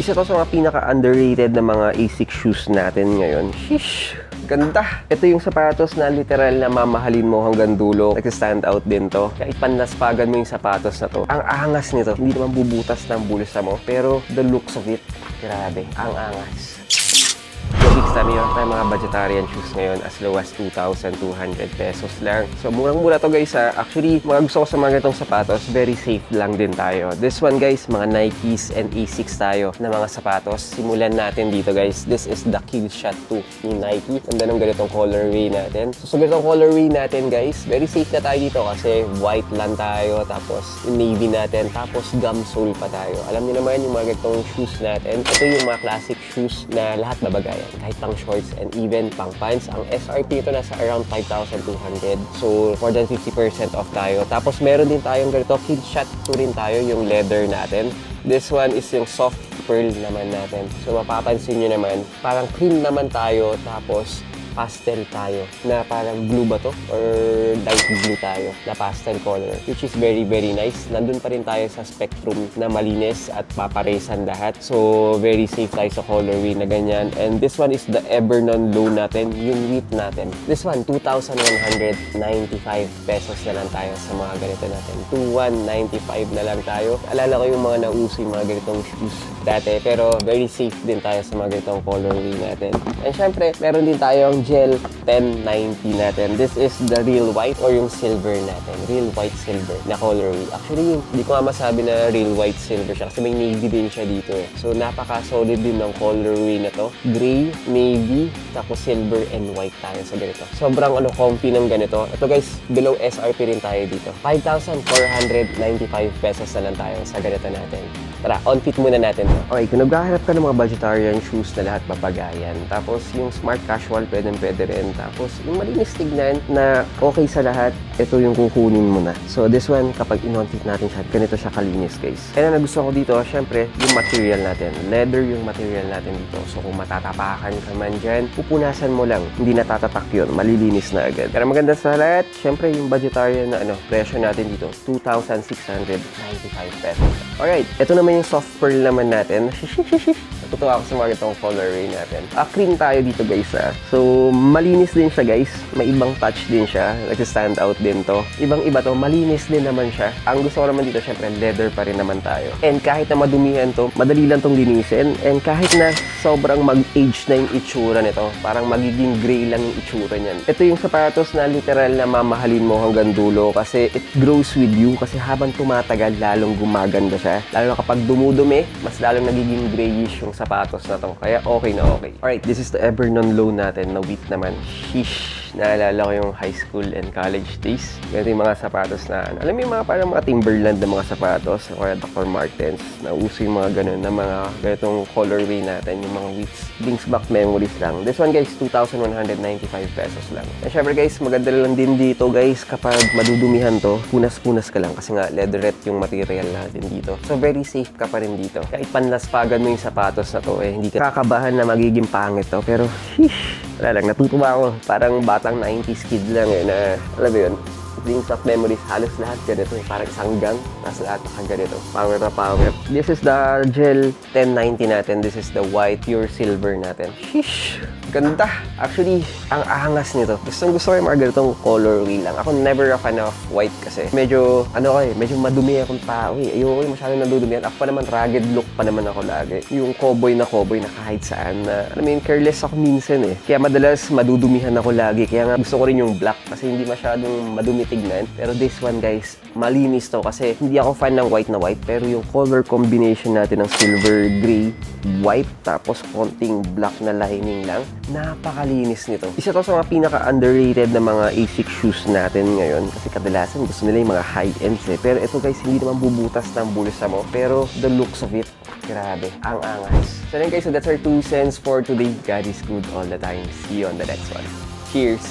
Isa to sa mga pinaka-underrated na mga ASICS shoes natin ngayon. Sheesh! Ganda! Ito yung sapatos na literal na mamahalin mo hanggang dulo. Nag-stand out din to. Kahit panlaspagan mo yung sapatos na to. Ang angas nito. Hindi naman bubutas ng bulsa mo. Pero the looks of it, grabe. Ang angas. Sabi nyo, tayo mga vegetarian shoes ngayon as low as 2,200 pesos lang. So, murang-mura to guys ha. Actually, mga gusto ko sa mga ganitong sapatos, very safe lang din tayo. This one guys, mga Nikes and ASICS tayo na mga sapatos. Simulan natin dito guys. This is the Killshot 2 ni Nike. Ganda ng ganitong colorway natin. So, sa ganitong colorway natin guys, very safe na tayo dito kasi white lang tayo. Tapos, navy natin. Tapos, gum sole pa tayo. Alam niyo naman yung mga ganitong shoes natin. Ito yung mga classic shoes na lahat babagayan. Kahit pang shorts and even pang pants. Ang SRP ito nasa around 5,200. So, more than 50% off tayo. Tapos, meron din tayong ganito. Killshot 2 rin tayo, yung leather natin. This one is yung soft pearl naman natin. So, mapapansin nyo naman, parang cream naman tayo. Tapos, pastel tayo na parang blue ba to? Or light blue tayo na pastel color, which is very nice. Nandun pa rin tayo sa spectrum na malinis at paparesan lahat. So, very safe tayo sa colorway na ganyan. And this one is the Ebernon Low natin, yung width natin. This one, 2,195 pesos na lang tayo sa mga ganito natin. 2,195 na lang tayo. Alala ko yung mga nauso yung mga ganitong shoes dati, pero very safe din tayo sa mga ganitong colorway natin. And syempre, meron din tayong Gel 1090 natin. This is the real white or yung silver natin. Real white silver na colorway. Actually, hindi ko nga masabi na real white silver siya kasi may navy din siya dito eh. So, napaka-solid din ng colorway na to. Gray, navy, tapos silver and white tayo sa ganito. Sobrang comfy ng ganito. Ito guys, below SRP rin tayo dito. 5,495 pesos na lang tayo sa ganito natin. Tara, on-fit muna natin. Okay, kung naghahanap ka ng mga vegetarian shoes na lahat papagayan, tapos yung smart casual, pwede rin. Tapos yung malinis tignan na okay sa lahat, ito yung kukunin mo na. So this one, kapag in-on-fit natin siya, ganito siya kalinis guys. And ang gusto ko dito, syempre, yung material natin. Leather yung material natin dito. So kung matatapakan ka man dyan, pupunasan mo lang. Hindi natatatak yun. Malilinis na agad. Pero maganda sa lahat, syempre yung vegetarian na presyo natin dito, 2,695 pesos. Alright, ito naman yung soft pearl naman natin. Natutuwa ako sa mga itong colorway natin. Cream tayo dito guys ha. So, malinis din siya guys. May ibang touch din siya. Nag-stand out din to. Ibang-iba to. Malinis din naman siya. Ang gusto ko naman dito, syempre, leather pa rin naman tayo. And kahit na madumihan to, madali lang tong linisin. And kahit na sobrang mag-age na yung itsura nito, parang magiging gray lang yung itsura niyan. Ito yung sapatos na literal na mamahalin mo hanggang dulo kasi it grows with you. Kasi habang tumatagal, lalong gumaganda siya. Lalo na kapag dumudumi, mas lalong nagiging grayish yung sapatos na to. Kaya okay na okay. Alright, this is the Ebernon Low natin na width naman. Sheesh! Naalala ko yung high school and college days. Ganito yung mga sapatos na, alam mo yung mga parang mga Timberland na mga sapatos, o kaya Dr. Martens, na uso yung mga ganun na mga ganitong colorway natin, yung mga widths. Brings back memories lang. This one guys, 2,195 pesos lang. And syempre guys, maganda lang din dito guys, kapag madudumihan to, punas-punas ka lang kasi nga leatherette yung material natin dito. So very safe ka pa rin dito. Kahit panlaspagan mo yung sapatos na to, hindi ka kakabahan na magiging pangit to. Pero, sheesh! Wala lang, natutuwa ako. Parang batang 90s kid lang na, alam mo yun, brings up memories. Halos lahat ganito. Parang isang gang, nasa lahat ganito. Power na power. This is the Gel 1090 natin. This is the white, pure silver natin. Sheesh! Ganda! Actually, ang angas nito. Gusto ko yung mga ganitong colorway lang. Ako never a fan of white kasi medyo, medyo madumi akong tao eh. Ayoko yung masyadong nadudumihan. Ako pa naman, rugged look pa naman ako lagi. Yung cowboy na kahit saan na, alam mo yun, careless ako minsan eh. Kaya madalas madudumihan ako lagi. Kaya nga gusto ko rin yung black kasi hindi masyadong madumi tignan. Pero this one guys, malinis to kasi hindi ako fan ng white na white. Pero yung color combination natin ng silver, gray, white, tapos konting black na lining lang. Napakalinis nito. Isa to sa mga pinaka-underrated na mga ASICS shoes natin ngayon kasi kadalasan gusto nila yung mga high-ends eh. Pero ito guys, hindi naman bubutas ng bulsa mo. Pero the looks of it, grabe, ang angas. So then guys, so that's our 2 cents for today. God is good all the time. See you on the next one. Cheers!